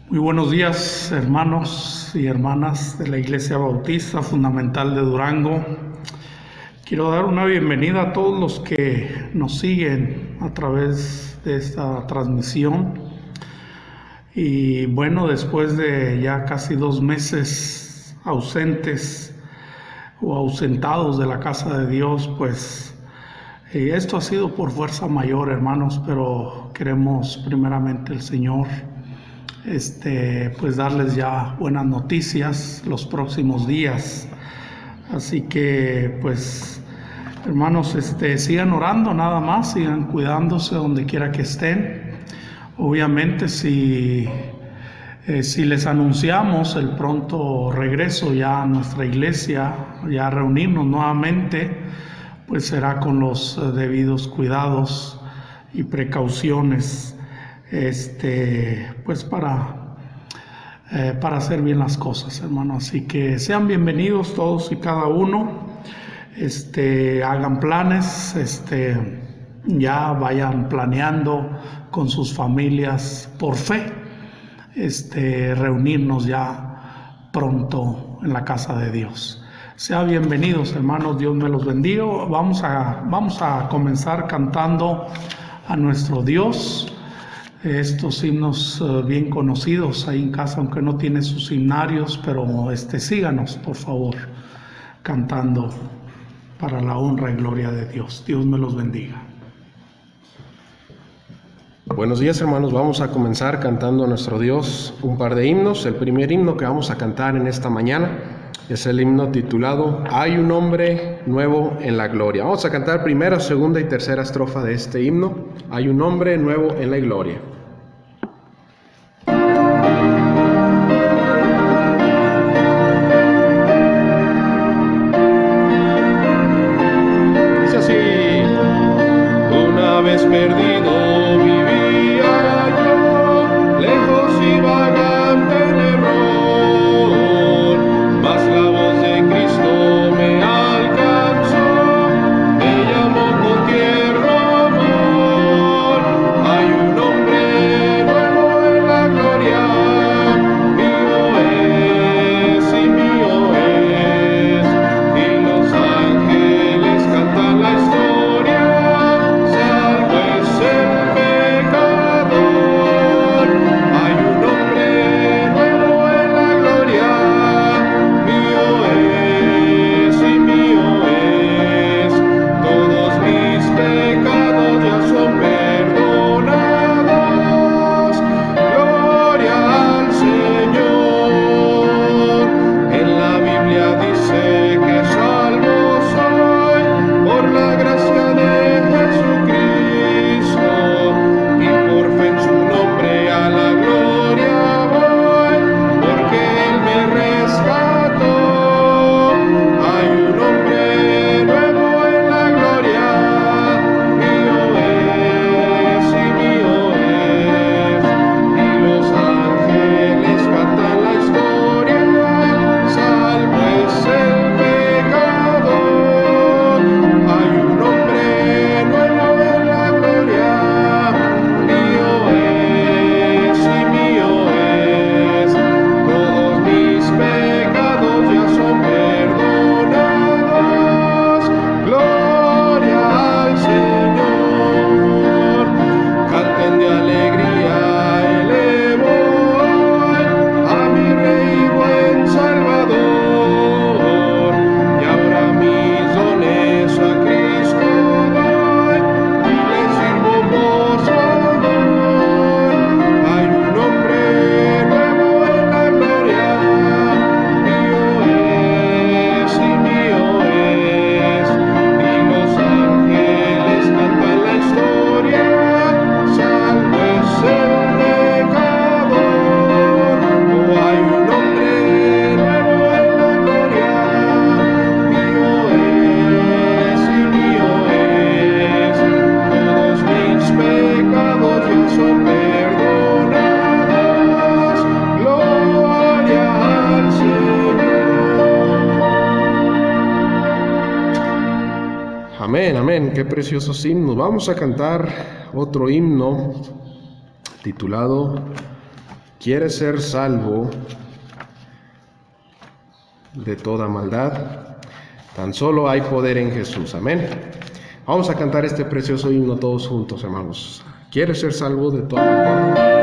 Muy buenos días, hermanos y hermanas de la Iglesia Bautista Fundamental de Durango. Quiero dar una bienvenida a todos los que nos siguen a través de esta transmisión. Y bueno, después de ya casi 2 meses ausentes o ausentados de la casa de Dios, pues esto ha sido por fuerza mayor, hermanos, pero queremos primeramente el Señor pues darles ya buenas noticias los próximos días. Así que pues hermanos, sigan orando nada más, sigan cuidándose donde quiera que estén. Obviamente si les anunciamos el pronto regreso ya a nuestra iglesia, ya a reunirnos nuevamente, pues será con los debidos cuidados y precauciones, pues para hacer bien las cosas, hermano. Así que sean bienvenidos todos y cada uno. Hagan planes, ya vayan planeando con sus familias por fe, reunirnos ya pronto en la casa de Dios. Sean bienvenidos, hermanos, Dios me los bendiga. Vamos a comenzar cantando a nuestro Dios estos himnos bien conocidos ahí en casa, aunque no tiene sus himnarios, pero síganos, por favor, cantando para la honra y gloria de Dios. Dios me los bendiga. Buenos días, hermanos. Vamos a comenzar cantando a nuestro Dios un par de himnos. El primer himno que vamos a cantar en esta mañana es el himno titulado Hay un hombre nuevo en la gloria. Vamos a cantar primera, segunda y tercera estrofa de este himno. Hay un hombre nuevo en la gloria. Dice así: una vez perdido vivía yo, lejos y vagante en error, mas la voz de Cristo me alcanzó, me llamó con tierno amor. Hay un hombre nuevo en la gloria, mío es y mío es, y los ángeles cantan la historia. Salvo es el pecador. Hay un hombre nuevo en la gloria, mío es y mío es. Todos mis pecados ya son perdonados. Gloria al Señor. En la Biblia dice que salvo soy por la gracia de Jesucristo, y por fe en su nombre a la gloria voy, porque Él me rescató. Hay un hombre nuevo en la gloria, mío es y mío es, y los ángeles cantan la historia. Salvo es el pecador. Hay un hombre nuevo en la gloria, mío es y mío es. Todos mis pecados ya son perdonados. Gloria al Señor. Canten de alegría, elevo hoy a mi Rey y buen Salvador. Y ahora mis dones a Cristo doy, y le sirvo por su amor. Hay un hombre nuevo en la gloria, mío es y mío es, y los ángeles cantan la historia. Salvo es el pecador. Oh, hay un hombre nuevo en la gloria, mío es y mío es. Todos mis pecados ya son perdonados. Gloria al Señor. Amén, amén. Qué preciosos himnos. Vamos a cantar otro himno titulado quieres ser salvo de toda maldad, tan solo hay poder en Jesús. Amén. Vamos a cantar este precioso himno todos juntos, hermanos. ¿Quieres ser salvo de toda maldad?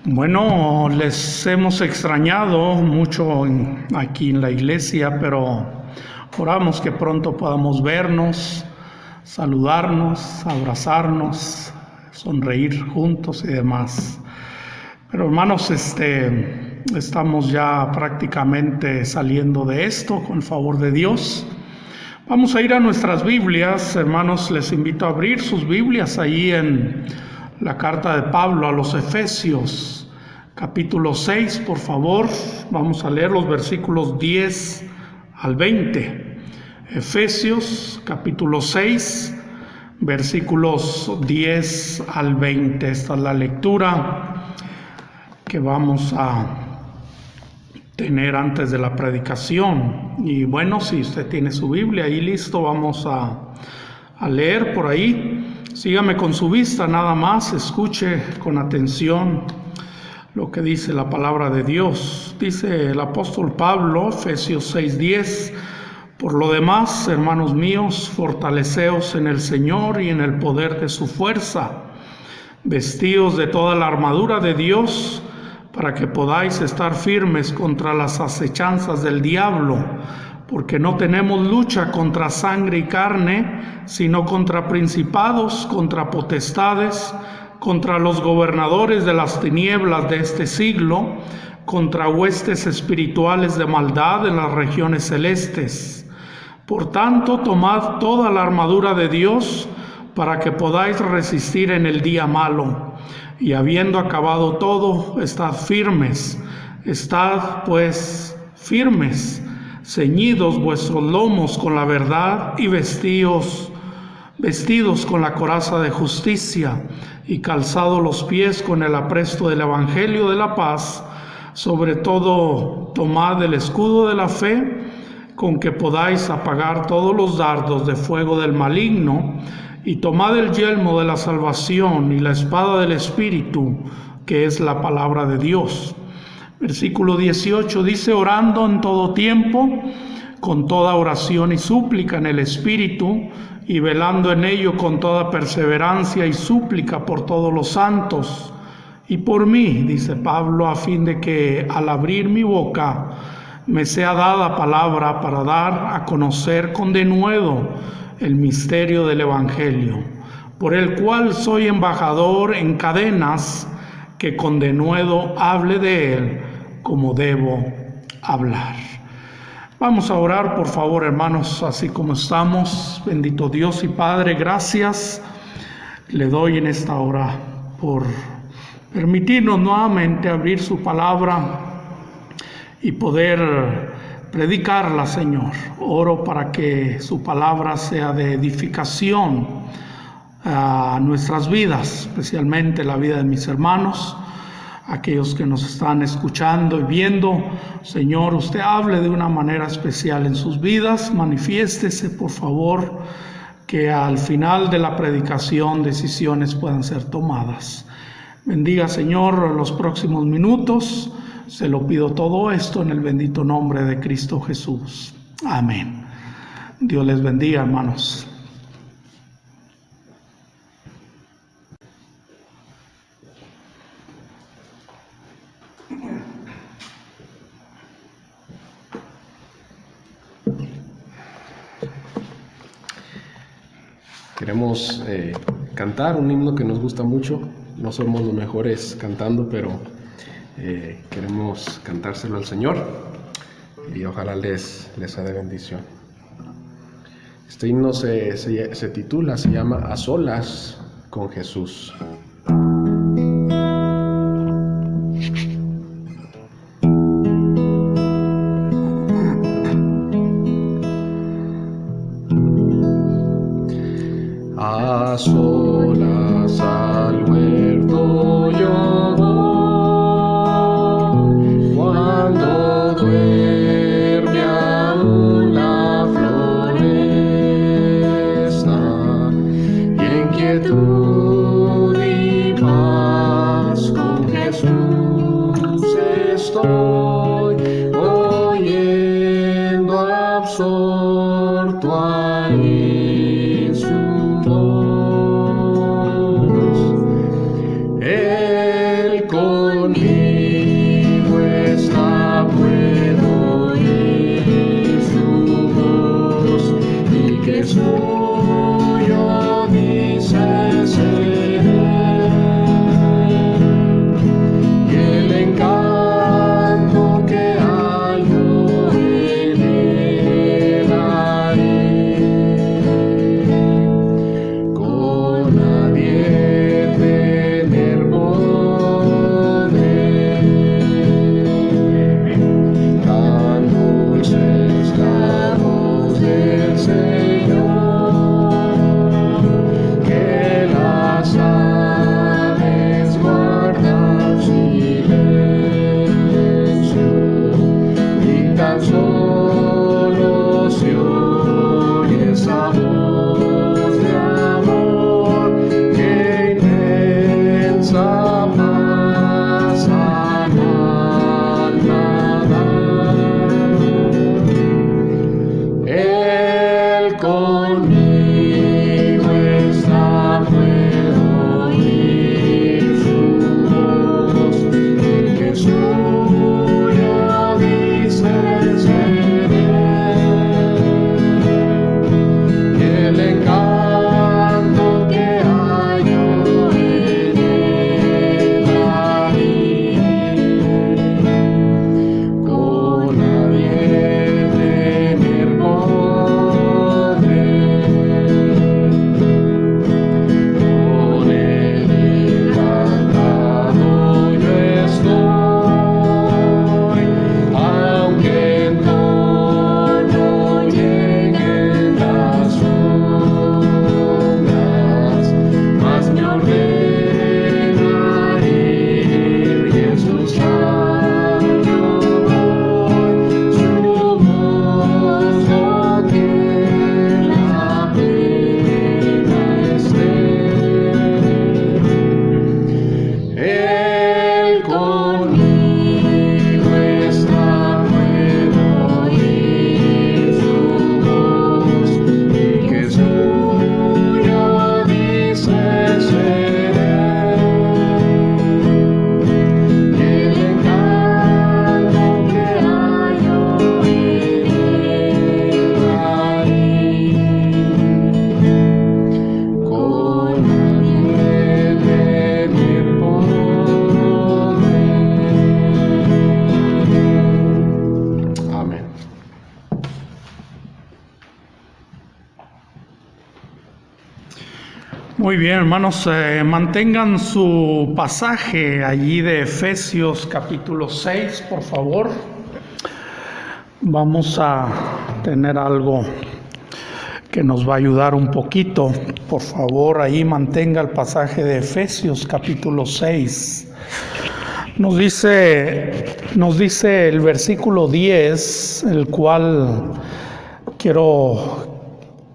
Bueno, les hemos extrañado mucho aquí en la iglesia, pero oramos que pronto podamos vernos, saludarnos, abrazarnos, sonreír juntos y demás. Pero hermanos, estamos ya prácticamente saliendo de esto con el favor de Dios. Vamos a ir a nuestras Biblias, hermanos, les invito a abrir sus Biblias ahí en la carta de Pablo a los Efesios, capítulo 6, por favor. Vamos a leer los versículos 10 al 20. Efesios, capítulo 6, versículos 10 al 20. Esta es la lectura que vamos a tener antes de la predicación. Y bueno, si usted tiene su Biblia ahí listo, vamos a leer por ahí. Sígame con su vista nada más, escuche con atención lo que dice la palabra de Dios. Dice el apóstol Pablo, Efesios 6:10, por lo demás, hermanos míos, fortaleceos en el Señor y en el poder de su fuerza, vestíos de toda la armadura de Dios, para que podáis estar firmes contra las acechanzas del diablo, porque no tenemos lucha contra sangre y carne, sino contra principados, contra potestades, contra los gobernadores de las tinieblas de este siglo, contra huestes espirituales de maldad en las regiones celestes. Por tanto, tomad toda la armadura de Dios, para que podáis resistir en el día malo, y habiendo acabado todo, estad firmes. Estad pues firmes, ceñidos vuestros lomos con la verdad y vestidos con la coraza de justicia, y calzados los pies con el apresto del evangelio de la paz. Sobre todo tomad el escudo de la fe, con que podáis apagar todos los dardos de fuego del maligno, y tomad el yelmo de la salvación y la espada del Espíritu, que es la palabra de Dios. Versículo 18 dice, orando en todo tiempo, con toda oración y súplica en el Espíritu, y velando en ello con toda perseverancia y súplica por todos los santos, y por mí, dice Pablo, a fin de que al abrir mi boca me sea dada palabra para dar a conocer con denuedo el misterio del Evangelio, por el cual soy embajador en cadenas, que con denuedo hable de él como debo hablar. Vamos a orar, por favor, hermanos, así como estamos. Bendito Dios y Padre, gracias le doy en esta hora por permitirnos nuevamente abrir su palabra y poder predicarla, Señor. Oro para que su palabra sea de edificación a nuestras vidas, especialmente la vida de mis hermanos, aquellos que nos están escuchando y viendo. Señor, usted hable de una manera especial en sus vidas, manifiéstese, por favor, que al final de la predicación decisiones puedan ser tomadas. Bendiga, Señor, los próximos minutos. Se lo pido todo esto en el bendito nombre de Cristo Jesús. Amén. Dios les bendiga, hermanos. Queremos cantar un himno que nos gusta mucho. No somos los mejores cantando, pero queremos cantárselo al Señor y ojalá les sea de bendición. Este himno se llama A Solas con Jesús. A solas al huerto yo voy, cuando duerme aún la floresta, y en quietud y paz con Jesús estoy, oyendo absorto ahí su voz. Muy bien, hermanos, mantengan su pasaje allí de Efesios capítulo 6, por favor. Vamos a tener algo que nos va a ayudar un poquito. Por favor, ahí mantenga el pasaje de Efesios capítulo 6. Nos dice el versículo 10, el cual quiero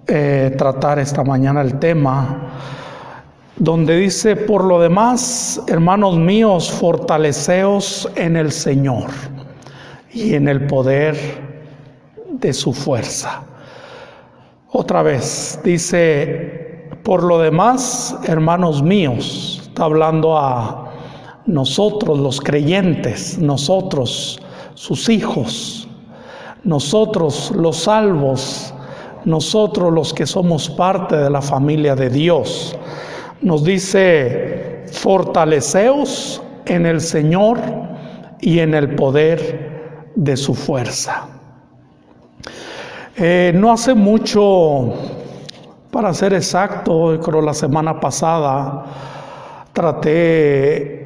tratar esta mañana el tema, donde dice: por lo demás, hermanos míos, fortaleceos en el Señor y en el poder de su fuerza. Otra vez, dice: por lo demás, hermanos míos. Está hablando a nosotros los creyentes, nosotros sus hijos, nosotros los salvos, nosotros los que somos parte de la familia de Dios. Nos dice: fortaleceos en el Señor y en el poder de su fuerza. No hace mucho, para ser exacto, creo la semana pasada, traté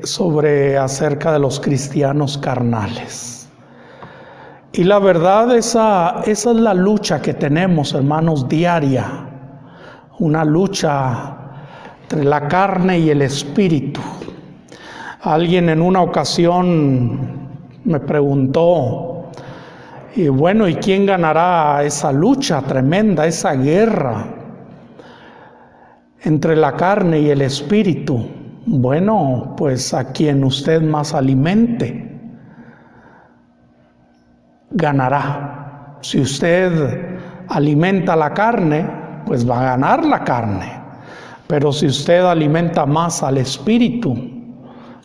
acerca de los cristianos carnales. Y la verdad, esa es la lucha que tenemos, hermanos, diaria. Una lucha entre la carne y el espíritu. Alguien en una ocasión me preguntó: y bueno, ¿y quién ganará esa lucha tremenda, esa guerra entre la carne y el espíritu? Bueno, pues a quien usted más alimente ganará. Si usted alimenta la carne, pues va a ganar la carne. Pero si usted alimenta más al espíritu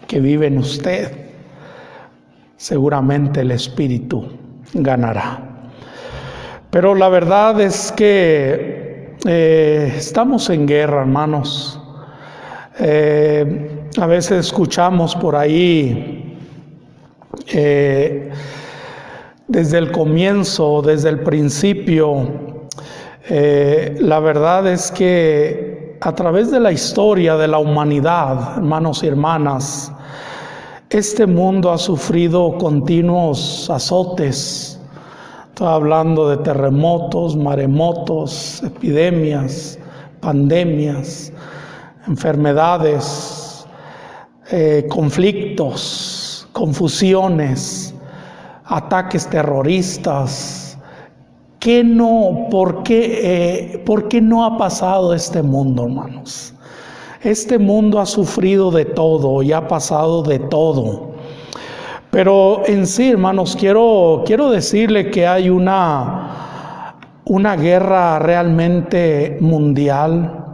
que vive en usted, seguramente el espíritu ganará. Pero la verdad es que estamos en guerra, hermanos. A veces escuchamos por ahí desde el comienzo, desde el principio, la verdad es que a través de la historia de la humanidad, hermanos y hermanas, este mundo ha sufrido continuos azotes. Estoy hablando de terremotos, maremotos, epidemias, pandemias, enfermedades, conflictos, confusiones, ataques terroristas. ¿Por qué no ha pasado este mundo, hermanos? Este mundo ha sufrido de todo y ha pasado de todo. Pero en sí, hermanos, quiero decirle que hay una guerra realmente mundial,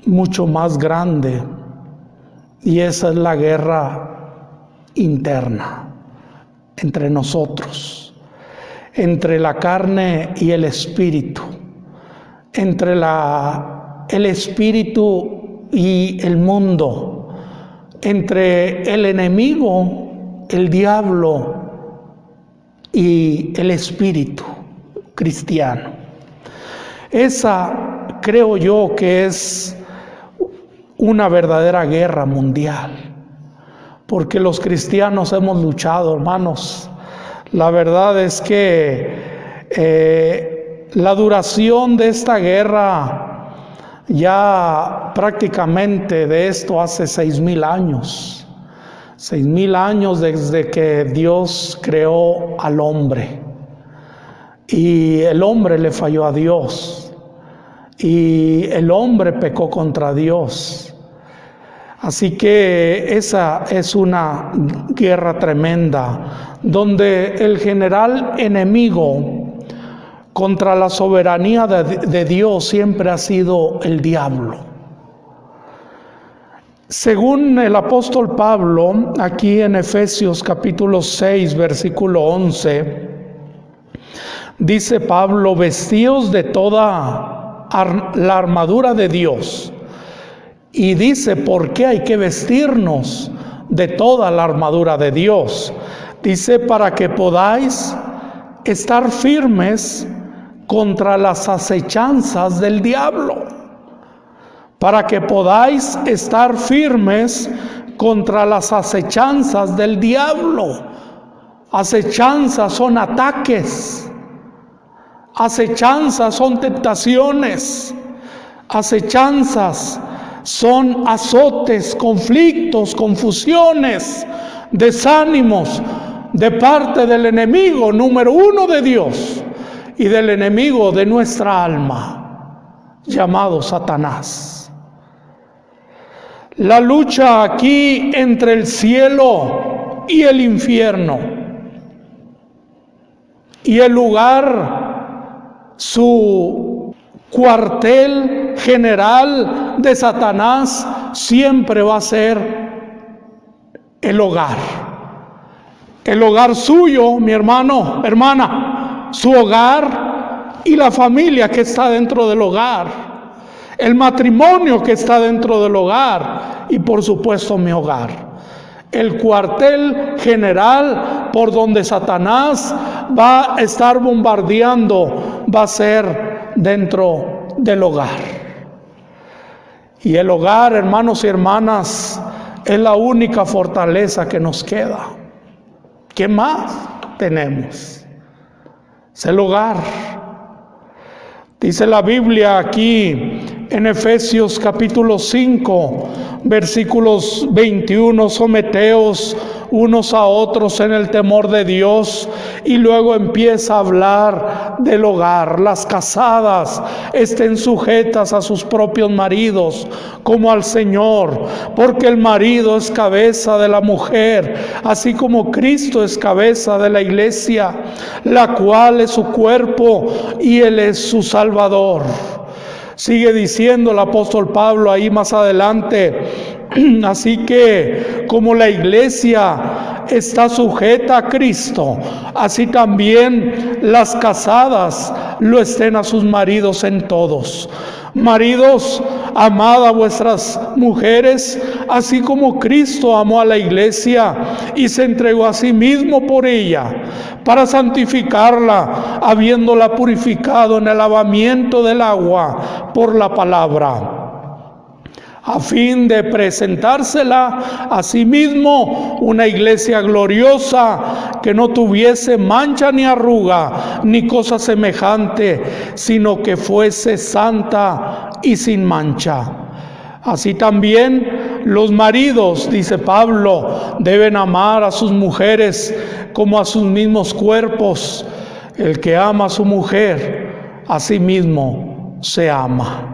mucho más grande, y esa es la guerra interna entre nosotros, entre la carne y el espíritu, entre el espíritu y el mundo, entre el enemigo, el diablo, y el espíritu cristiano. Esa creo yo que es una verdadera guerra mundial, porque los cristianos hemos luchado, hermanos. La verdad es que la duración de esta guerra ya prácticamente de esto hace 6,000 años. 6,000 años desde que Dios creó al hombre. Y el hombre le falló a Dios. Y el hombre pecó contra Dios. Así que esa es una guerra tremenda, donde el general enemigo contra la soberanía de Dios siempre ha sido el diablo. Según el apóstol Pablo, aquí en Efesios capítulo 6, versículo 11, dice Pablo: vestíos de toda la armadura de Dios. Y dice, ¿por qué hay que vestirnos de toda la armadura de Dios? Dice, para que podáis estar firmes contra las acechanzas del diablo. para que podáis estar firmes contra las acechanzas del diablo. Acechanzas son ataques, acechanzas son tentaciones, acechanzas son azotes, conflictos, confusiones, desánimos de parte del enemigo número uno de Dios y del enemigo de nuestra alma, llamado Satanás. La lucha aquí entre el cielo y el infierno, y el lugar, su cuartel general de Satanás siempre va a ser el hogar. El hogar suyo, mi hermano, hermana, su hogar y la familia que está dentro del hogar, el matrimonio que está dentro del hogar y por supuesto mi hogar. El cuartel general por donde Satanás va a estar bombardeando va a ser dentro del hogar. Y el hogar, hermanos y hermanas, es la única fortaleza que nos queda. ¿Qué más tenemos? Es el hogar. Dice la Biblia aquí en Efesios capítulo 5, versículos 21, someteos unos a otros en el temor de Dios, y luego empieza a hablar del hogar. Las casadas estén sujetas a sus propios maridos como al Señor, porque el marido es cabeza de la mujer, así como Cristo es cabeza de la iglesia, la cual es su cuerpo y Él es su Salvador. Sigue diciendo el apóstol Pablo ahí más adelante, así que como la iglesia está sujeta a Cristo, así también las casadas lo estén a sus maridos en todos. Maridos, amad a vuestras mujeres, así como Cristo amó a la iglesia y se entregó a sí mismo por ella, para santificarla, habiéndola purificado en el lavamiento del agua por la palabra, a fin de presentársela a sí mismo una iglesia gloriosa, que no tuviese mancha ni arruga, ni cosa semejante, sino que fuese santa y sin mancha. Así también los maridos, dice Pablo, deben amar a sus mujeres como a sus mismos cuerpos. El que ama a su mujer, a sí mismo se ama.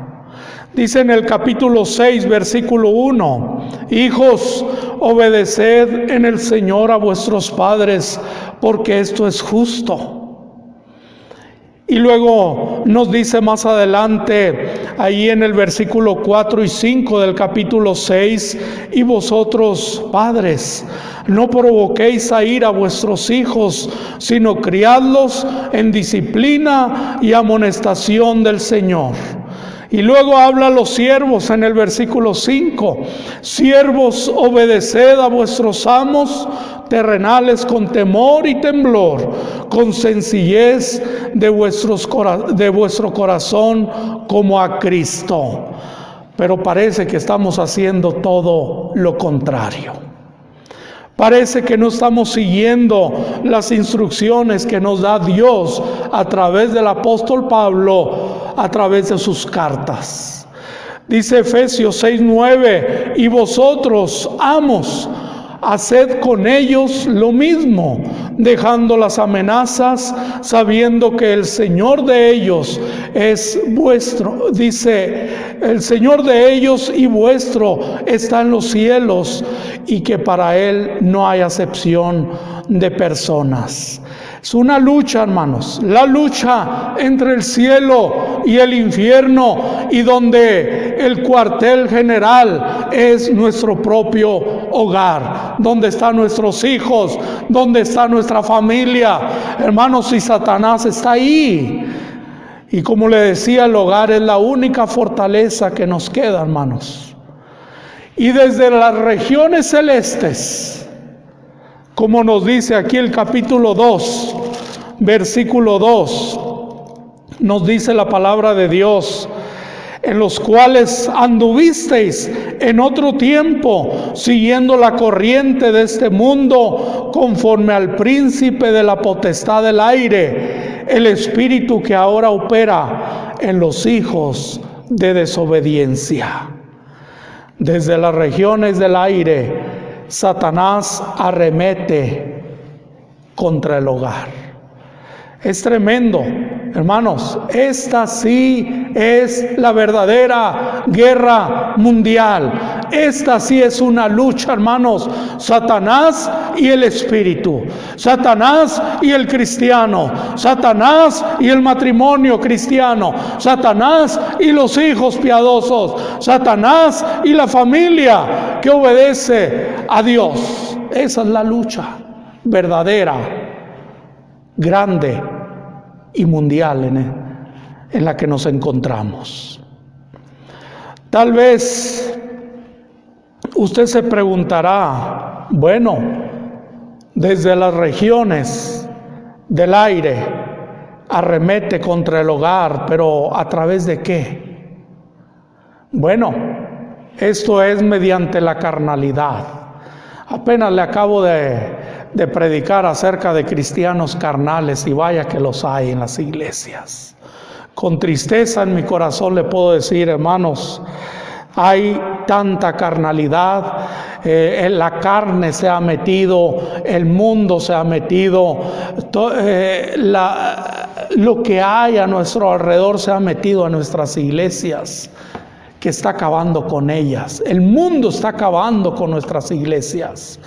Dice en el capítulo 6, versículo 1, hijos, obedeced en el Señor a vuestros padres, porque esto es justo. Y luego nos dice más adelante, ahí en el versículo 4 y 5 del capítulo 6, y vosotros, padres, no provoquéis a ira a vuestros hijos, sino criadlos en disciplina y amonestación del Señor. Y luego habla a los siervos en el versículo 5. Siervos, obedeced a vuestros amos terrenales con temor y temblor, con sencillez de vuestro corazón como a Cristo. Pero parece que estamos haciendo todo lo contrario. Parece que no estamos siguiendo las instrucciones que nos da Dios a través del apóstol Pablo, a través de sus cartas. Dice Efesios 6:9, y vosotros, amos, haced con ellos lo mismo, dejando las amenazas, sabiendo que el Señor de ellos es vuestro. Dice, el Señor de ellos y vuestro está en los cielos, y que para Él no hay acepción de personas. Es una lucha, hermanos, la lucha entre el cielo y el infierno, y donde el cuartel general es nuestro propio hogar, donde están nuestros hijos, donde está nuestra familia. Hermanos, y Satanás está ahí. Y como le decía, el hogar es la única fortaleza que nos queda, hermanos. Y desde las regiones celestes, como nos dice aquí el capítulo 2, versículo 2, nos dice la palabra de Dios, en los cuales anduvisteis en otro tiempo, siguiendo la corriente de este mundo, conforme al príncipe de la potestad del aire, el espíritu que ahora opera en los hijos de desobediencia. Desde las regiones del aire, Satanás arremete contra el hogar. Es tremendo, hermanos. Esta sí es la verdadera guerra mundial. Esta sí es una lucha, hermanos. Satanás y el espíritu. Satanás y el cristiano. Satanás y el matrimonio cristiano. Satanás y los hijos piadosos. Satanás y la familia que obedece a Dios. Esa es la lucha verdadera, grande y mundial en la que nos encontramos. Tal vez usted se preguntará, bueno, desde las regiones del aire arremete contra el hogar, pero ¿a través de qué? Bueno, esto es mediante la carnalidad. Apenas le acabo de predicar acerca de cristianos carnales, y vaya que los hay en las iglesias. Con tristeza en mi corazón le puedo decir, hermanos, hay tanta carnalidad, la carne se ha metido, el mundo se ha metido, lo que hay a nuestro alrededor se ha metido a nuestras iglesias, que está acabando con ellas. El mundo está acabando con nuestras iglesias.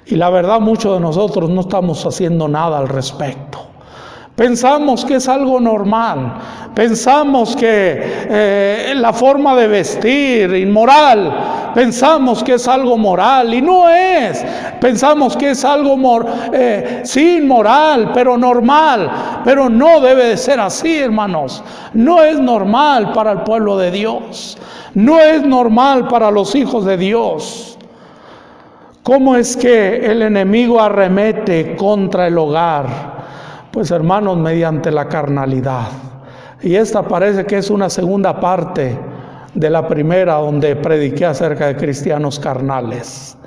Y la verdad, muchos de nosotros no estamos haciendo nada al respecto. Pensamos que es algo normal. Pensamos que la forma de vestir inmoral, pensamos que es algo moral, y no es. Pensamos que es algo sí, inmoral, pero normal. Pero no debe de ser así, hermanos. No es normal para el pueblo de Dios. No es normal para los hijos de Dios. ¿Cómo es que el enemigo arremete contra el hogar? Pues, hermanos, mediante la carnalidad. Y esta parece que es una segunda parte de la primera, donde prediqué acerca de cristianos carnales.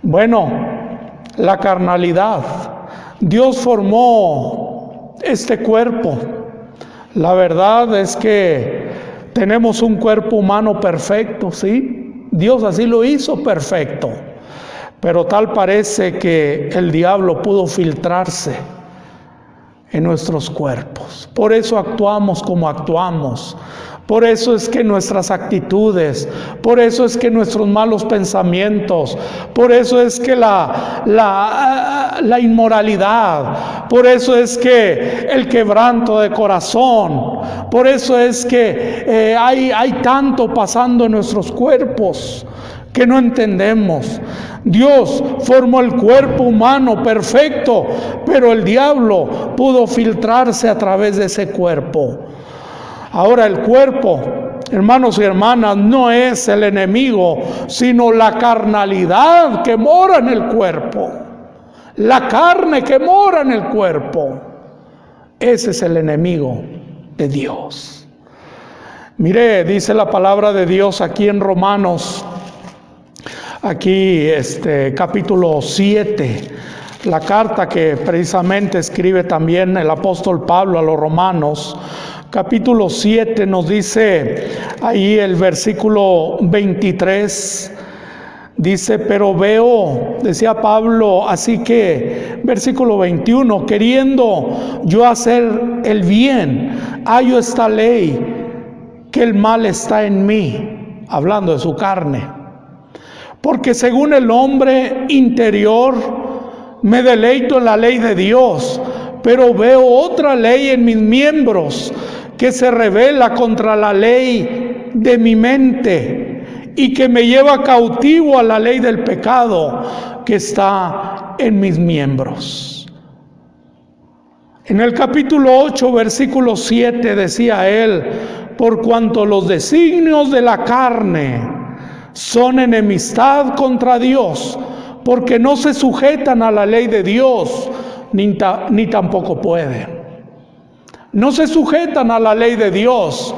Bueno, la carnalidad. Dios formó este cuerpo. La verdad es que tenemos un cuerpo humano perfecto, ¿sí? Dios así lo hizo perfecto. Pero tal parece que el diablo pudo filtrarse en nuestros cuerpos. Por eso actuamos como actuamos. Por eso es que nuestras actitudes, por eso es que nuestros malos pensamientos, por eso es que la inmoralidad, por eso es que el quebranto de corazón, por eso es que hay tanto pasando en nuestros cuerpos que no entendemos. Dios formó el cuerpo humano perfecto, pero el diablo pudo filtrarse a través de ese cuerpo. Ahora, el cuerpo, hermanos y hermanas, no es el enemigo, sino la carnalidad que mora en el cuerpo. La carne que mora en el cuerpo. Ese es el enemigo de Dios. Mire, dice la palabra de Dios aquí en Romanos, aquí capítulo 7, la carta que precisamente escribe también el apóstol Pablo a los romanos. Capítulo 7 nos dice ahí el versículo 23, dice, pero veo, decía Pablo, así que, versículo 21, queriendo yo hacer el bien, hallo esta ley, que el mal está en mí, hablando de su carne. Porque según el hombre interior, me deleito en la ley de Dios, pero veo otra ley en mis miembros, que se rebela contra la ley de mi mente y que me lleva cautivo a la ley del pecado que está en mis miembros. En el capítulo 8, versículo 7 decía él, por cuanto los designios de la carne son enemistad contra Dios, porque no se sujetan a la ley de Dios, ni tampoco pueden. No se sujetan a la ley de Dios,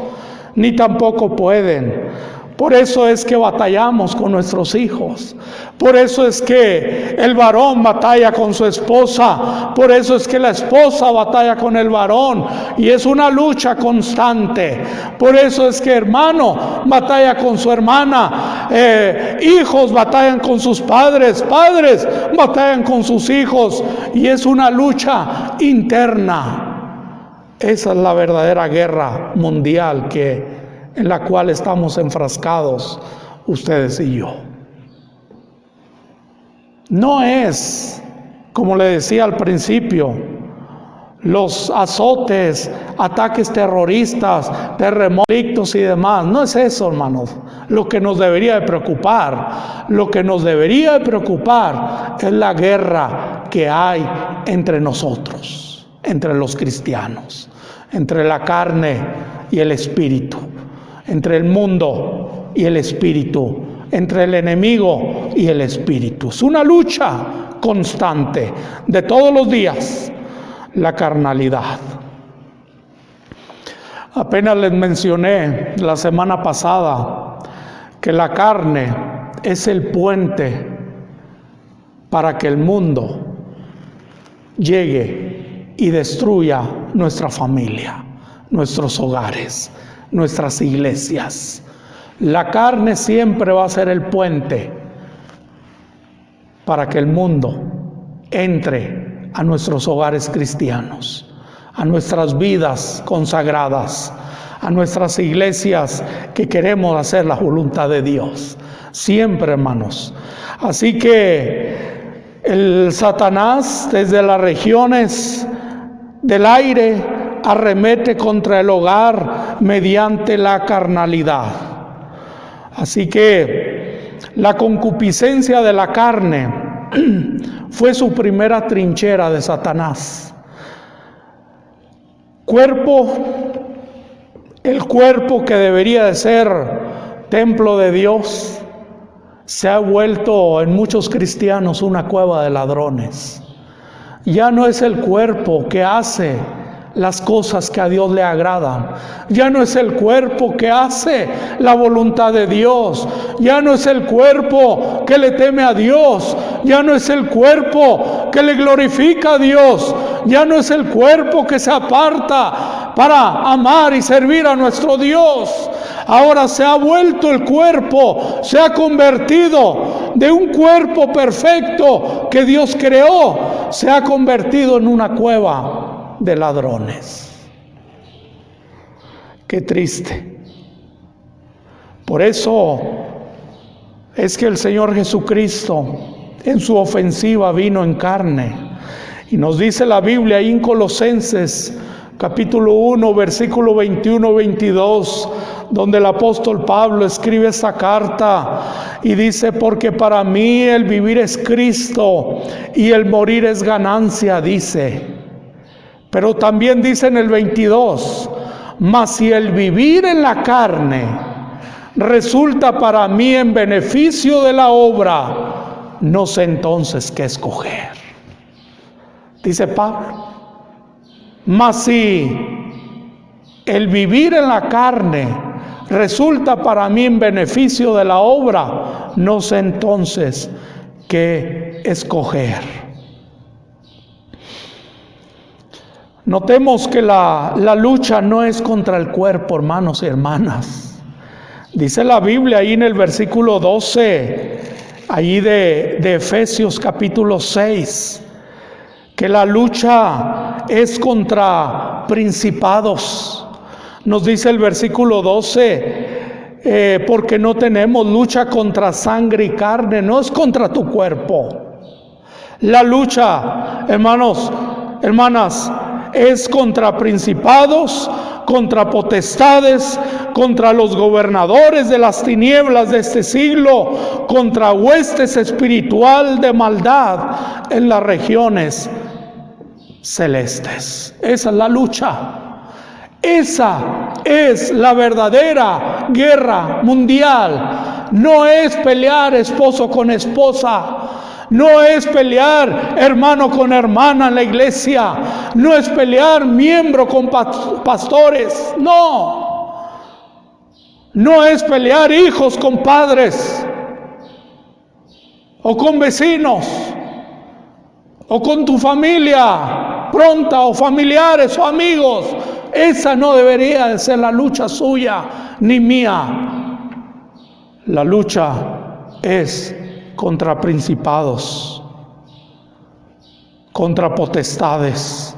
ni tampoco pueden. Por eso es que batallamos con nuestros hijos. Por eso es que el varón batalla con su esposa. Por eso es que la esposa batalla con el varón. Y es una lucha constante. Por eso es que hermano batalla con su hermana. Hijos batallan con sus padres. Padres batallan con sus hijos. Y es una lucha interna. Esa es la verdadera guerra mundial en la cual estamos enfrascados ustedes y yo. No es, como le decía al principio, los azotes, ataques terroristas, terremotos y demás. No es eso, hermanos, lo que nos debería de preocupar. Lo que nos debería de preocupar es la guerra que hay entre nosotros, entre los cristianos, entre la carne y el espíritu, entre el mundo y el espíritu, entre el enemigo y el espíritu. Es una lucha constante de todos los días, la carnalidad. Apenas les mencioné la semana pasada que la carne es el puente para que el mundo llegue y destruya nuestra familia, nuestros hogares, nuestras iglesias. La carne siempre va a ser el puente para que el mundo entre a nuestros hogares cristianos, a nuestras vidas consagradas, a nuestras iglesias que queremos hacer la voluntad de Dios. Siempre, hermanos. Así que el Satanás desde las regiones del aire arremete contra el hogar mediante la carnalidad. Así que la concupiscencia de la carne fue su primera trinchera de Satanás. El cuerpo que debería de ser templo de Dios, se ha vuelto en muchos cristianos una cueva de ladrones. Ya no es el cuerpo que hace las cosas que a Dios le agradan. Ya no es el cuerpo que hace la voluntad de Dios. Ya no es el cuerpo que le teme a Dios. Ya no es el cuerpo que le glorifica a Dios. Ya no es el cuerpo que se aparta para amar y servir a nuestro Dios. Ahora se ha vuelto el cuerpo, se ha convertido de un cuerpo perfecto que Dios creó, se ha convertido en una cueva de ladrones. Qué triste. Por eso es que el Señor Jesucristo en su ofensiva vino en carne. Y nos dice la Biblia ahí en Colosenses capítulo 1, versículo 21-22, donde el apóstol Pablo escribe esta carta y dice: porque para mí el vivir es Cristo y el morir es ganancia, dice. Pero también dice en el 22: mas si el vivir en la carne resulta para mí en beneficio de la obra, no sé entonces qué escoger. Dice Pablo: mas si el vivir en la carne resulta para mí en beneficio de la obra, no sé entonces qué escoger. Notemos que la lucha no es contra el cuerpo, hermanos y hermanas. Dice la Biblia ahí en el versículo 12, allí de Efesios capítulo 6, que la lucha es contra principados. Nos dice el versículo 12, porque no tenemos lucha contra sangre y carne, no es contra tu cuerpo. La lucha, hermanos, hermanas, es contra principados, contra potestades, contra los gobernadores de las tinieblas de este siglo, contra huestes espiritual de maldad en las regiones celestes. Esa es la lucha. Esa es la verdadera guerra mundial. No es pelear esposo con esposa. No es pelear hermano con hermana en la iglesia. No es pelear miembro con pastores. No. No es pelear hijos con padres, o con vecinos, o con tu familia pronta, o familiares, o amigos. Esa no debería de ser la lucha suya ni mía. La lucha es contra principados, contra potestades,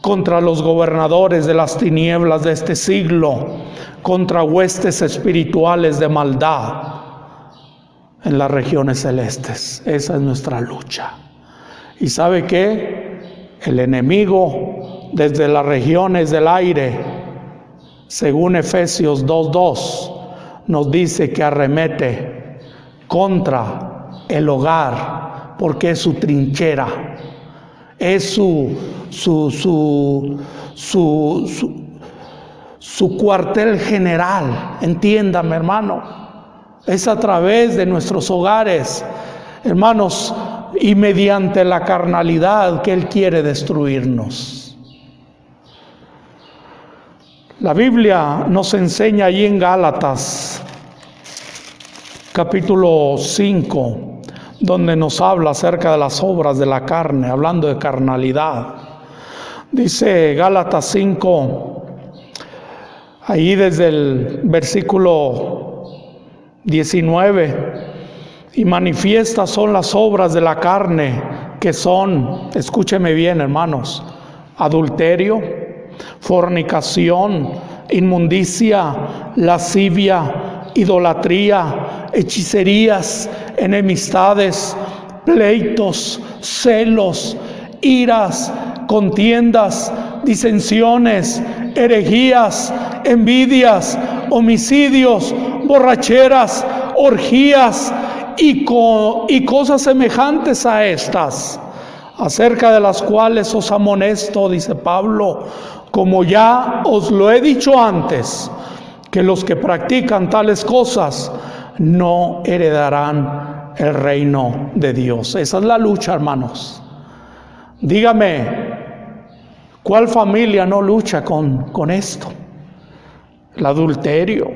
contra los gobernadores de las tinieblas de este siglo, contra huestes espirituales de maldad en las regiones celestes. Esa es nuestra lucha. ¿Y sabe qué? El enemigo desde las regiones del aire, según Efesios 2:2, nos dice que arremete contra el hogar, porque es su trinchera, es su cuartel general. Entiéndame, hermano, es a través de nuestros hogares, hermanos, y mediante la carnalidad que Él quiere destruirnos. La Biblia nos enseña allí en Gálatas, capítulo 5, donde nos habla acerca de las obras de la carne, hablando de carnalidad. Dice Gálatas 5, ahí desde el versículo 19, y manifiestas son las obras de la carne, que son, escúcheme bien, hermanos: adulterio, fornicación, inmundicia, lascivia, idolatría, hechicerías, enemistades, pleitos, celos, iras, contiendas, disensiones, herejías, envidias, homicidios, borracheras, orgías y cosas semejantes a estas, acerca de las cuales os amonesto, dice Pablo, como ya os lo he dicho antes, que los que practican tales cosas no heredarán el reino de Dios. Esa es la lucha, hermanos. Dígame, ¿cuál familia no lucha con esto? El adulterio,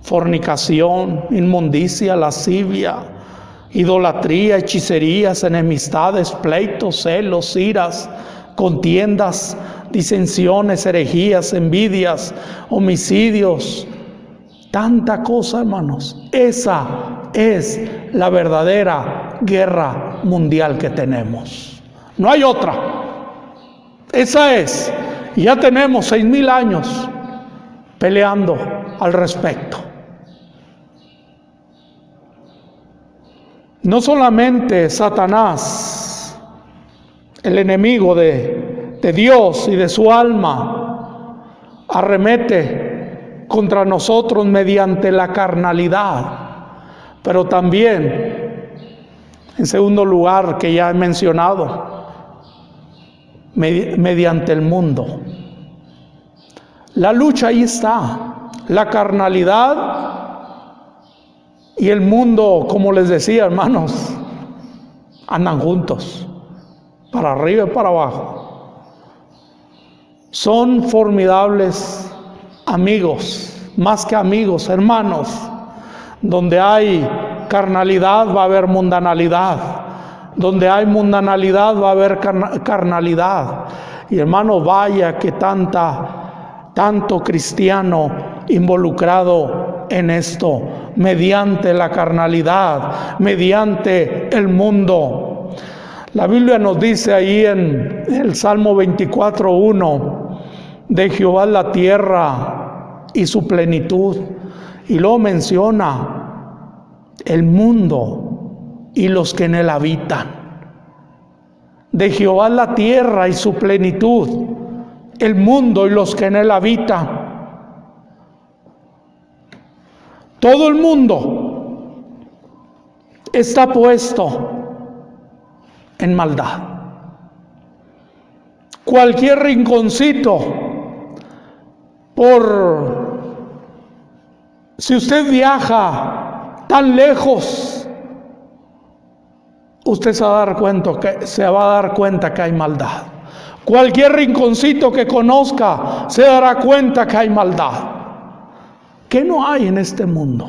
fornicación, inmundicia, lascivia, idolatría, hechicerías, enemistades, pleitos, celos, iras, contiendas, disensiones, herejías, envidias, homicidios. Tanta cosa, hermanos. Esa es la verdadera guerra mundial que tenemos. No hay otra. Esa es. Y ya tenemos 6,000 años peleando al respecto. No solamente Satanás, el enemigo de Dios y de su alma, arremete contra nosotros mediante la carnalidad, pero también, en segundo lugar, que ya he mencionado, mediante el mundo. La lucha ahí está. La carnalidad y el mundo, como les decía, hermanos, andan juntos, para arriba y para abajo. Son formidables amigos, más que amigos, hermanos. Donde hay carnalidad va a haber mundanalidad. Donde hay mundanalidad va a haber carnalidad. Y hermano, vaya que tanto cristiano involucrado en esto, mediante la carnalidad, mediante el mundo. La Biblia nos dice ahí en el Salmo 24:1, de Jehová la tierra y su plenitud, y luego menciona el mundo y los que en él habitan. De Jehová la tierra y su plenitud, el mundo y los que en él habitan. Todo el mundo está puesto en maldad. Cualquier rinconcito, si usted viaja tan lejos, usted se va a dar cuenta que hay maldad. Cualquier rinconcito que conozca se dará cuenta que hay maldad. ¿Qué no hay en este mundo?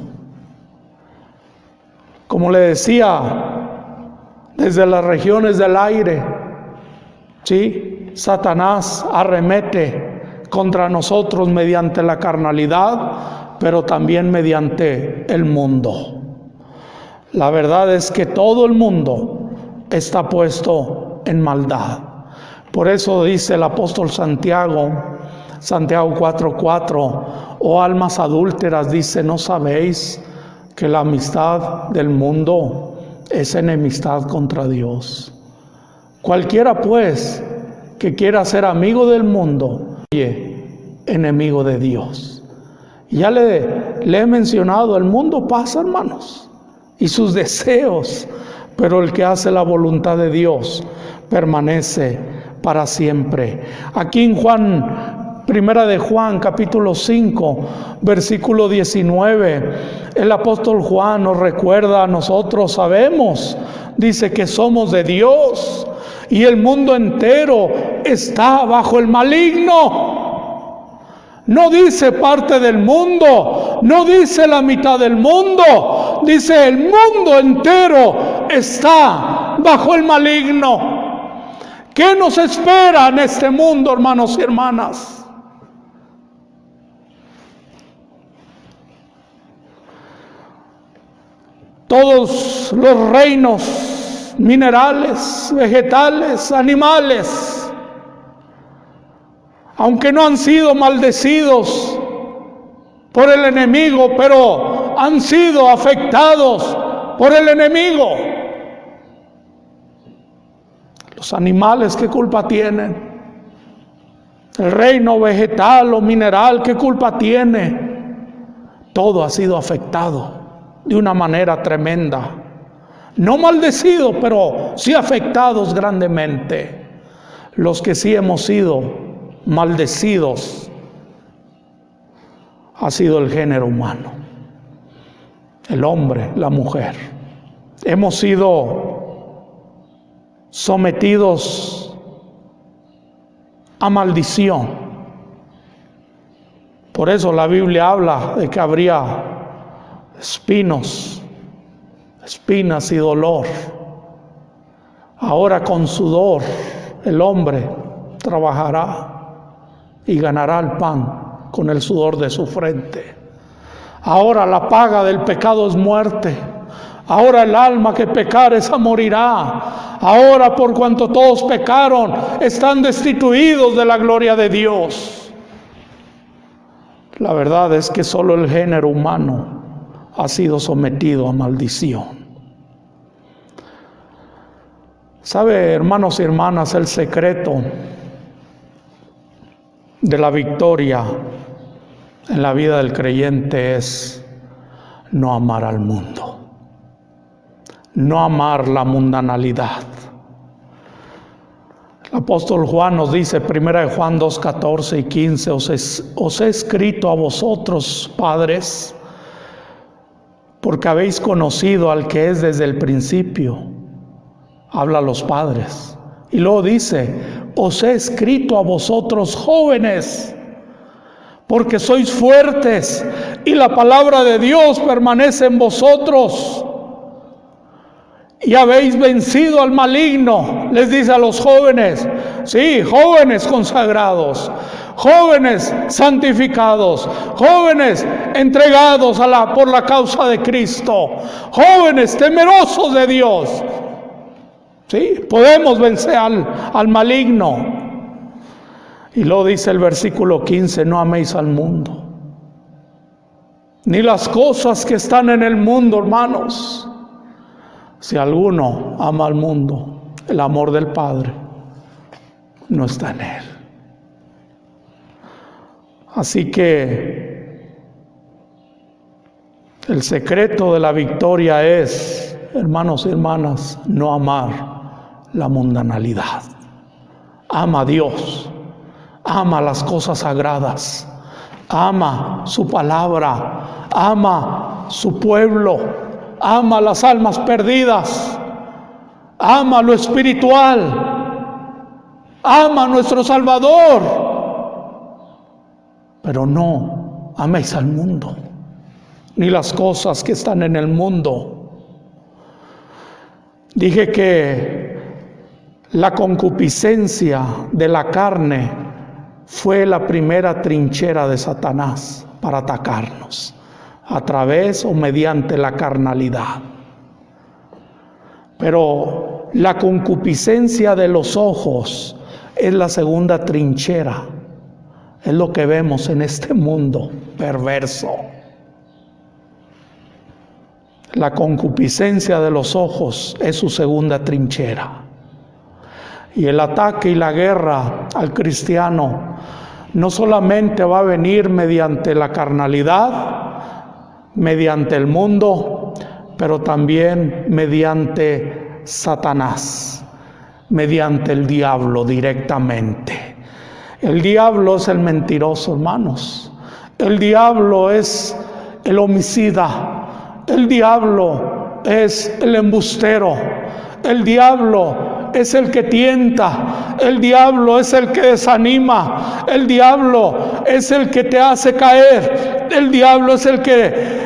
Como le decía, desde las regiones del aire, ¿sí? Satanás arremete contra nosotros mediante la carnalidad, pero también mediante el mundo. La verdad es que todo el mundo está puesto en maldad. Por eso dice el apóstol Santiago 4:4, oh almas adúlteras, dice, ¿no sabéis que la amistad del mundo es enemistad contra Dios? Cualquiera pues que quiera ser amigo del mundo, enemigo de Dios. Ya le he mencionado, el mundo pasa, hermanos, y sus deseos, pero el que hace la voluntad de Dios permanece para siempre. Aquí en Primera de Juan, capítulo 5, versículo 19, el apóstol Juan nos recuerda a nosotros, sabemos, dice que somos de Dios y el mundo entero está bajo el maligno. No dice parte del mundo, no dice la mitad del mundo, dice el mundo entero está bajo el maligno. ¿Qué nos espera en este mundo, hermanos y hermanas? Todos los reinos minerales, vegetales, animales, aunque no han sido maldecidos por el enemigo, pero han sido afectados por el enemigo. Los animales, ¿qué culpa tienen? El reino vegetal o mineral, ¿qué culpa tiene? Todo ha sido afectado de una manera tremenda. No maldecidos, pero sí afectados grandemente. Los que sí hemos sido maldecidos ha sido el género humano, el hombre, la mujer. Hemos sido sometidos a maldición. Por eso la Biblia habla de que habría espinas y dolor. Ahora con sudor el hombre trabajará y ganará el pan con el sudor de su frente. Ahora la paga del pecado es muerte. Ahora el alma que pecare esa morirá. Ahora por cuanto todos pecaron, están destituidos de la gloria de Dios. La verdad es que solo el género humano ha sido sometido a maldición. ¿Sabe, hermanos y hermanas, el secreto de la victoria en la vida del creyente es no amar al mundo, no amar la mundanalidad? El apóstol Juan nos dice, 1 Juan 2:14 y 15, os he escrito a vosotros, padres, porque habéis conocido al que es desde el principio. Habla a los padres. Y luego dice, os he escrito a vosotros, jóvenes, porque sois fuertes y la palabra de Dios permanece en vosotros y habéis vencido al maligno. Les dice a los jóvenes, sí, jóvenes consagrados, jóvenes santificados, jóvenes entregados por la causa de Cristo, jóvenes temerosos de Dios. Sí, podemos vencer al maligno. Y luego dice el versículo 15, no améis al mundo, ni las cosas que están en el mundo, hermanos. Si alguno ama al mundo, el amor del Padre no está en él. Así que el secreto de la victoria es, hermanos y hermanas, no amar la mundanalidad. Ama a Dios, ama las cosas sagradas, ama su palabra, ama su pueblo, ama las almas perdidas, ama lo espiritual, ama a nuestro Salvador, pero no améis al mundo. ni las cosas que están en el mundo. Dije que la concupiscencia de la carne fue la primera trinchera de Satanás para atacarnos, a través o mediante la carnalidad. Pero la concupiscencia de los ojos es la segunda trinchera. Es lo que vemos en este mundo perverso. La concupiscencia de los ojos es su segunda trinchera. Y el ataque y la guerra al cristiano no solamente va a venir mediante la carnalidad, mediante el mundo, pero también mediante Satanás, mediante el diablo directamente. El diablo es el mentiroso, hermanos. El diablo es el homicida. El diablo es el embustero. El diablo es el que tienta. El diablo es el que desanima. El diablo es el que te hace caer. El diablo es el que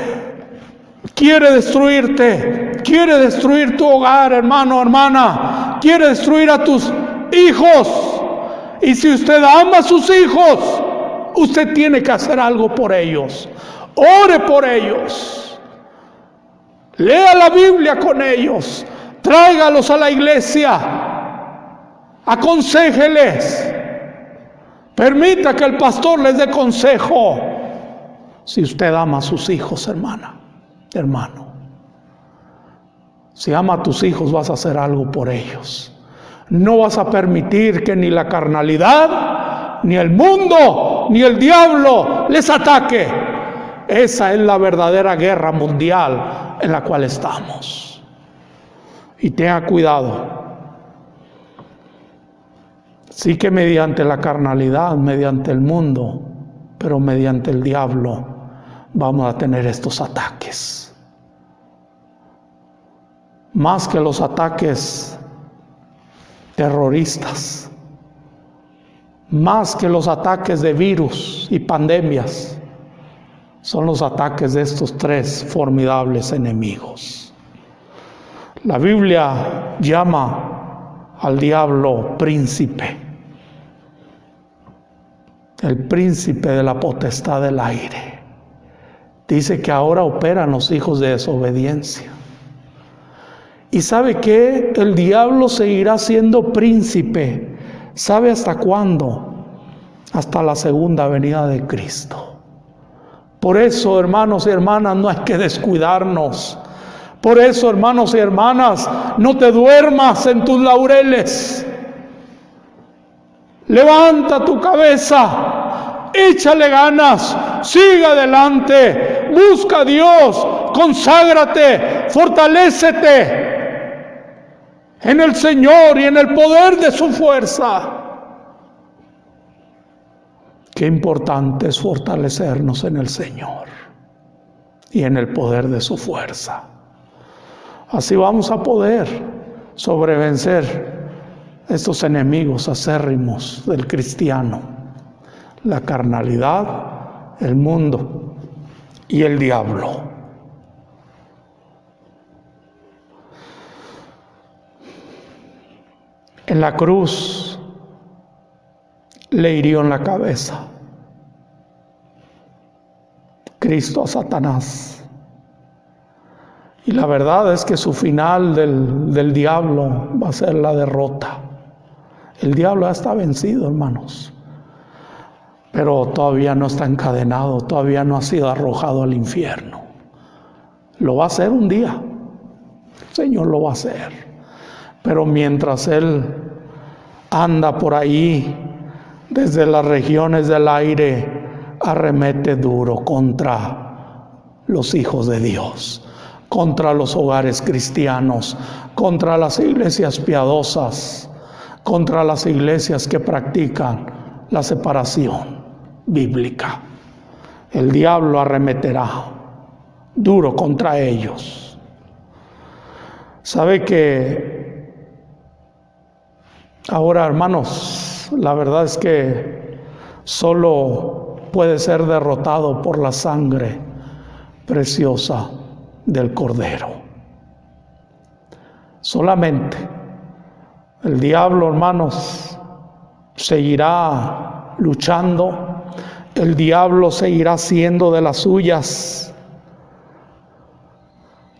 quiere destruirte. Quiere destruir tu hogar, hermano, hermana. Quiere destruir a tus hijos. Y si usted ama a sus hijos, usted tiene que hacer algo por ellos. Ore por ellos. Lea la Biblia con ellos. Tráigalos a la iglesia. Aconséjeles. Permita que el pastor les dé consejo. Si usted ama a sus hijos, hermana, hermano. Si ama a tus hijos, vas a hacer algo por ellos. No vas a permitir que ni la carnalidad, ni el mundo, ni el diablo les ataque. Esa es la verdadera guerra mundial en la cual estamos. Y tenga cuidado. Sí que mediante la carnalidad, mediante el mundo, pero mediante el diablo vamos a tener estos ataques. Más que los ataques terroristas, más que los ataques de virus y pandemias, son los ataques de estos tres formidables enemigos. La Biblia llama al diablo príncipe, el príncipe de la potestad del aire. Dice que ahora operan los hijos de desobediencia. ¿Y sabe qué? El diablo seguirá siendo príncipe. ¿Sabe hasta cuándo? Hasta la segunda venida de Cristo. Por eso, hermanos y hermanas, no hay que descuidarnos. Por eso, hermanos y hermanas, no te duermas en tus laureles. Levanta tu cabeza, échale ganas, sigue adelante, busca a Dios, conságrate, fortalécete en el Señor y en el poder de su fuerza. Qué importante es fortalecernos en el Señor y en el poder de su fuerza. Así vamos a poder sobrevencer estos enemigos acérrimos del cristiano: la carnalidad, el mundo y el diablo. En la cruz le hirió en la cabeza Cristo a Satanás. Y la verdad es que su final del diablo va a ser la derrota. El diablo ya está vencido, hermanos, pero todavía no está encadenado, todavía no ha sido arrojado al infierno. Lo va a hacer un día, el Señor lo va a hacer. Pero mientras Él anda por ahí, desde las regiones del aire, arremete duro contra los hijos de Dios, contra los hogares cristianos, contra las iglesias piadosas, contra las iglesias que practican la separación bíblica. El diablo arremeterá duro contra ellos. ¿Sabe que ahora, hermanos, la verdad es que solo puede ser derrotado por la sangre preciosa del Cordero. Solamente el diablo, hermanos, seguirá luchando, el diablo seguirá haciendo de las suyas.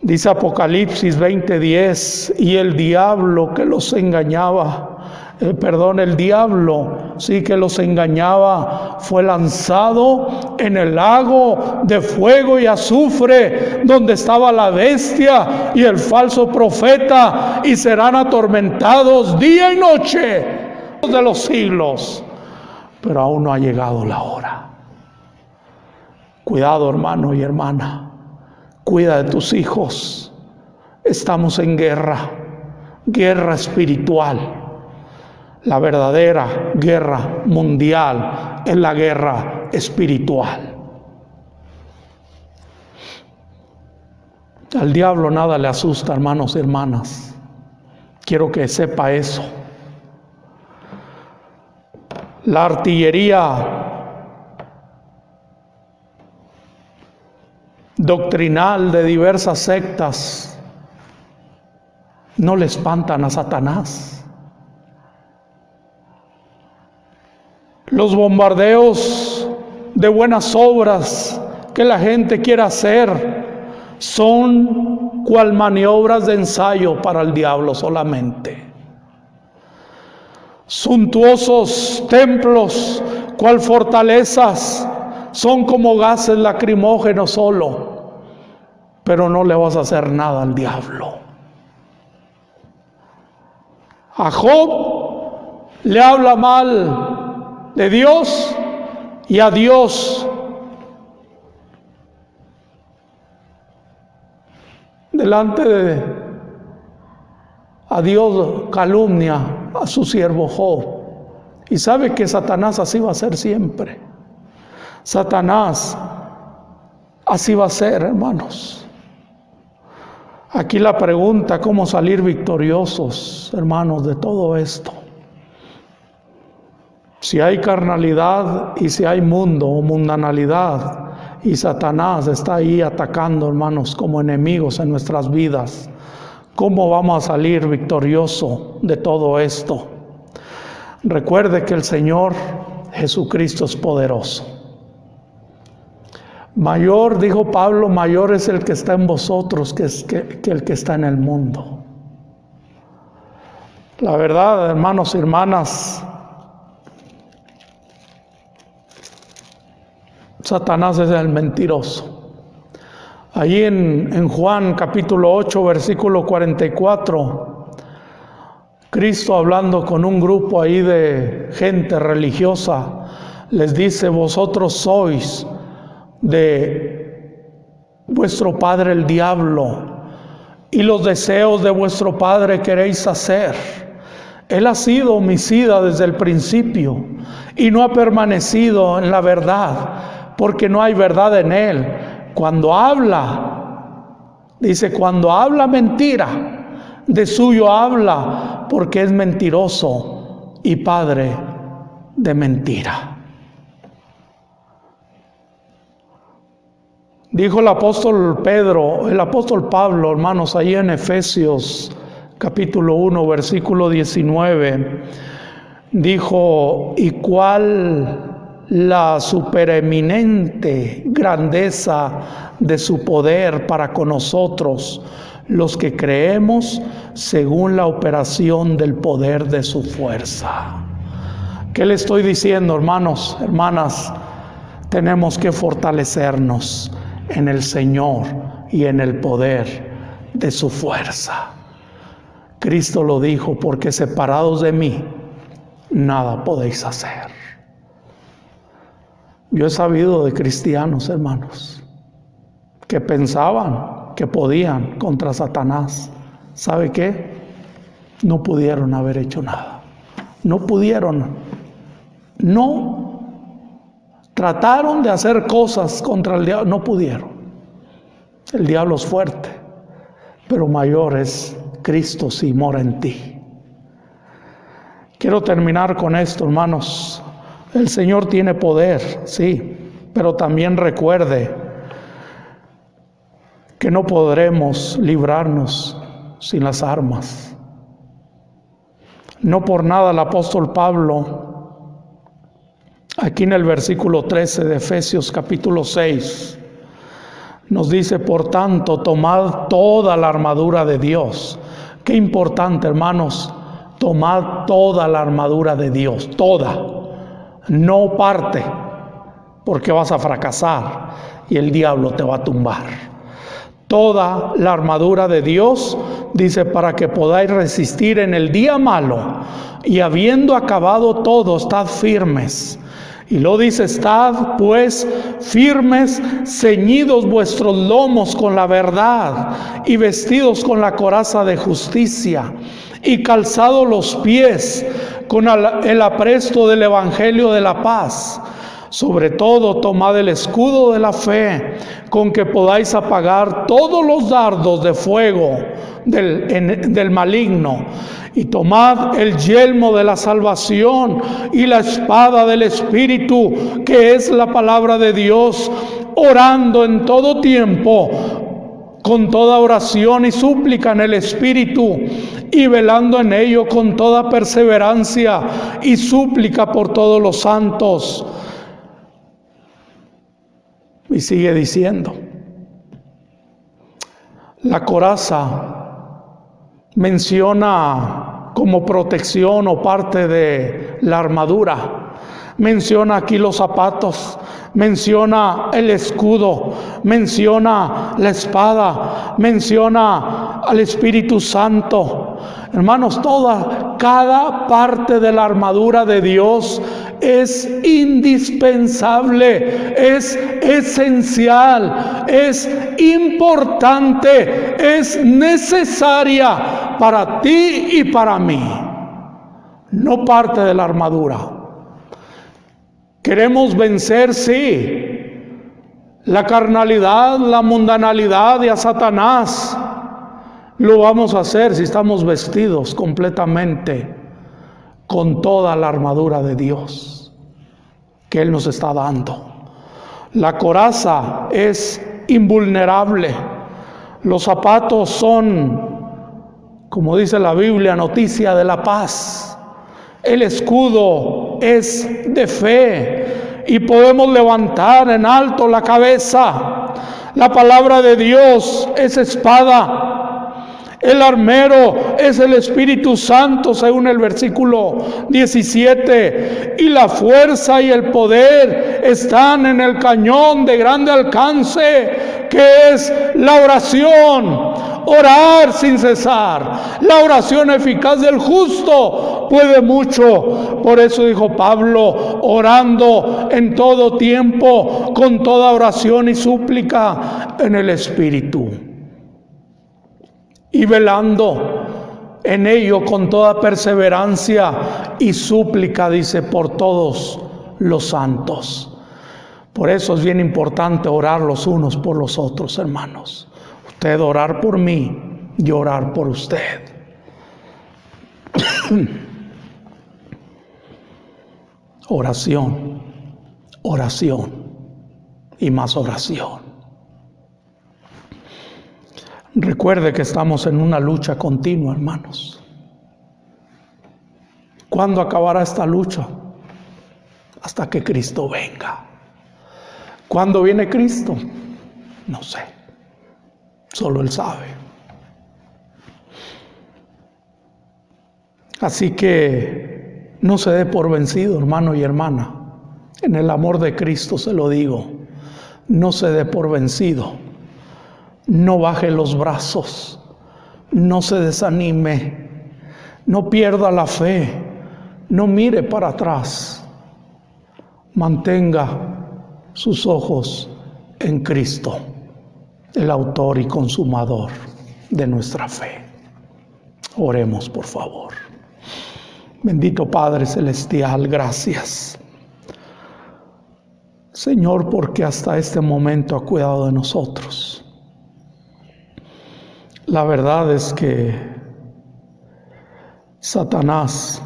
Dice Apocalipsis 20:10, y el diablo que los engañaba, el diablo que los engañaba, fue lanzado en el lago de fuego y azufre, donde estaba la bestia y el falso profeta, y serán atormentados día y noche de los siglos. Pero aún no ha llegado la hora. Cuidado, hermano y hermana. Cuida de tus hijos. Estamos en guerra espiritual. La verdadera guerra mundial es la guerra espiritual. Al diablo nada le asusta, hermanos y hermanas. Quiero que sepa eso. La artillería doctrinal de diversas sectas no le espantan a Satanás. Los bombardeos de buenas obras que la gente quiere hacer son cual maniobras de ensayo para el diablo solamente. Suntuosos templos, cual fortalezas, son como gases lacrimógenos solo, pero no le vas a hacer nada al diablo. A Job le habla mal de Dios, y a Dios a Dios calumnia a su siervo Job. Y sabe que Satanás así va a ser siempre. Satanás así va a ser, hermanos. Aquí la pregunta: ¿cómo salir victoriosos, hermanos, de todo esto? Si hay carnalidad y si hay mundo o mundanalidad, y Satanás está ahí atacando, hermanos, como enemigos en nuestras vidas, ¿cómo vamos a salir victorioso de todo esto? Recuerde que el Señor Jesucristo es poderoso. Mayor, dijo Pablo, mayor es el que está en vosotros que el que está en el mundo. La verdad, hermanos y hermanas, Satanás es el mentiroso. Allí en Juan capítulo 8, versículo 44, Cristo, hablando con un grupo ahí de gente religiosa, les dice: vosotros sois de vuestro padre el diablo, y los deseos de vuestro padre queréis hacer. Él ha sido homicida desde el principio y no ha permanecido en la verdad, porque no hay verdad en él. Cuando habla, dice, cuando habla mentira, de suyo habla, porque es mentiroso y padre de mentira. Dijo el apóstol Pablo, hermanos, ahí en Efesios capítulo 1, versículo 19, dijo: ¿y cuál la supereminente grandeza de su poder para con nosotros, los que creemos, según la operación del poder de su fuerza? ¿Qué le estoy diciendo, hermanos, hermanas? Tenemos que fortalecernos en el Señor y en el poder de su fuerza. Cristo lo dijo: porque separados de mí, nada podéis hacer. Yo he sabido de cristianos, hermanos, que pensaban que podían contra Satanás. ¿Sabe qué? No pudieron haber hecho nada. No pudieron. No. Trataron de hacer cosas contra el diablo, no pudieron. El diablo es fuerte, pero mayor es Cristo si mora en ti. Quiero terminar con esto, hermanos. El Señor tiene poder, sí, pero también recuerde que no podremos librarnos sin las armas. No por nada el apóstol Pablo, aquí en el versículo 13 de Efesios capítulo 6, nos dice: por tanto, tomad toda la armadura de Dios. Qué importante, hermanos, tomad toda la armadura de Dios, toda, no parte, porque vas a fracasar y el diablo te va a tumbar. Toda la armadura de Dios, dice, para que podáis resistir en el día malo, y habiendo acabado todo, estad firmes. Y lo dice: estad pues firmes, ceñidos vuestros lomos con la verdad, y vestidos con la coraza de justicia, y calzados los pies con el apresto del evangelio de la paz. Sobre todo, tomad el escudo de la fe, con que podáis apagar todos los dardos de fuego del maligno. Y tomad el yelmo de la salvación y la espada del Espíritu, que es la palabra de Dios, orando en todo tiempo, con toda oración y súplica en el Espíritu, y velando en ello con toda perseverancia y súplica por todos los santos. Y sigue diciendo, la coraza menciona como protección o parte de la armadura. Menciona aquí los zapatos, menciona el escudo, menciona la espada, menciona al Espíritu Santo. Hermanos, cada parte de la armadura de Dios es indispensable, es esencial, es importante, es necesaria para ti y para mí. No parte de la armadura. Queremos vencer, sí, la carnalidad, la mundanalidad y a Satanás. Lo vamos a hacer si estamos vestidos completamente con toda la armadura de Dios que Él nos está dando. La coraza es invulnerable. Los zapatos son, como dice la Biblia, noticia de la paz. El escudo es de fe y podemos levantar en alto la cabeza. La palabra de Dios es espada. El armero es el Espíritu Santo, según el versículo 17. Y la fuerza y el poder están en el cañón de grande alcance, que es la oración. Orar sin cesar. La oración eficaz del justo puede mucho. Por eso dijo Pablo, orando en todo tiempo, con toda oración y súplica en el Espíritu. Y velando en ello con toda perseverancia y súplica, dice, por todos los santos. Por eso es bien importante orar los unos por los otros, hermanos. Usted orar por mí, yo orar por usted. Oración, oración y más oración. Recuerde que estamos en una lucha continua, hermanos. ¿Cuándo acabará esta lucha? Hasta que Cristo venga. ¿Cuándo viene Cristo? No sé. Solo Él sabe. Así que no se dé por vencido, hermano y hermana. En el amor de Cristo se lo digo. No se dé por vencido. No baje los brazos, no se desanime, no pierda la fe, no mire para atrás. Mantenga sus ojos en Cristo, el autor y consumador de nuestra fe. Oremos, por favor. Bendito Padre Celestial, gracias, Señor, porque hasta este momento ha cuidado de nosotros. La verdad es que Satanás,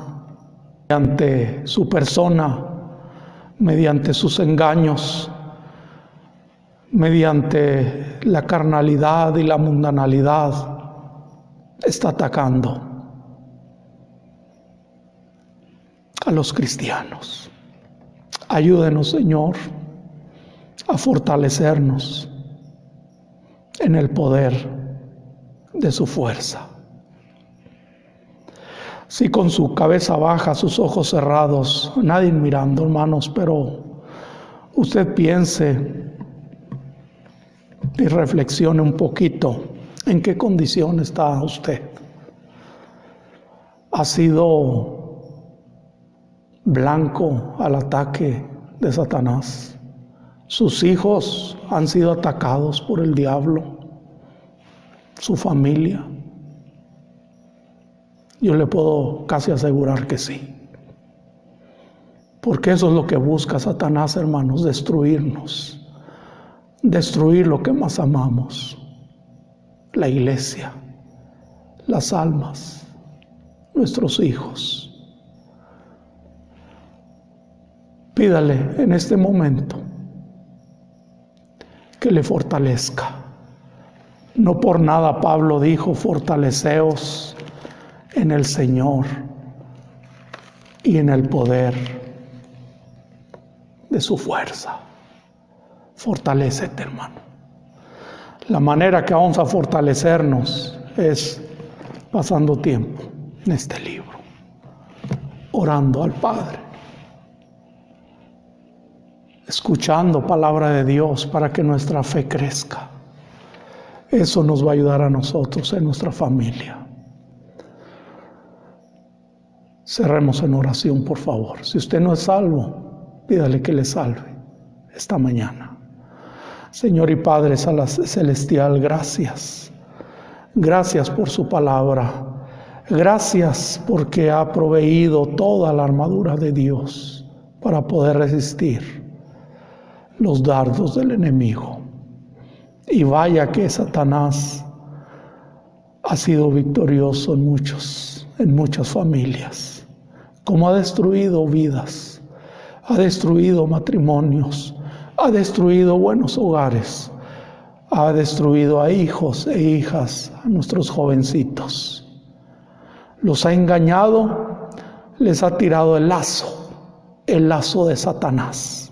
mediante su persona, mediante sus engaños, mediante la carnalidad y la mundanalidad, está atacando a los cristianos. Ayúdenos, Señor, a fortalecernos en el poder de su fuerza. Si con su cabeza baja, sus ojos cerrados, nadie mirando, hermanos, pero usted piense y reflexione un poquito en qué condición está usted. ¿Ha sido blanco al ataque de Satanás? ¿Sus hijos han sido atacados por el diablo? ¿Su familia? Yo le puedo casi asegurar que sí. Porque eso es lo que busca Satanás, hermanos, destruirnos. Destruir lo que más amamos. La iglesia, las almas, nuestros hijos. Pídale en este momento que le fortalezca. No por nada Pablo dijo: fortaleceos en el Señor y en el poder de su fuerza. Fortalécete, hermano. La manera que vamos a fortalecernos es pasando tiempo en este libro, orando al Padre, escuchando palabra de Dios para que nuestra fe crezca. Eso nos va a ayudar a nosotros en nuestra familia. Cerremos en oración, por favor. Si usted no es salvo, pídale que le salve esta mañana. Señor y Padre Celestial, gracias. Gracias por su palabra. Gracias porque ha proveído toda la armadura de Dios para poder resistir los dardos del enemigo. Y vaya que Satanás ha sido victorioso en muchas familias. Como ha destruido vidas, ha destruido matrimonios, ha destruido buenos hogares, ha destruido a hijos e hijas, a nuestros jovencitos. Los ha engañado, les ha tirado el lazo de Satanás.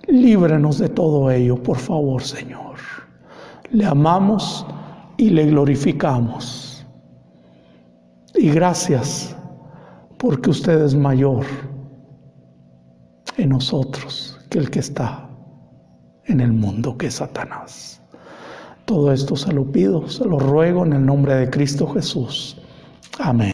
Líbrenos de todo ello, por favor, Señor. Le amamos y le glorificamos. Y gracias porque usted es mayor en nosotros que el que está en el mundo, que es Satanás. Todo esto se lo pido, se lo ruego en el nombre de Cristo Jesús. Amén.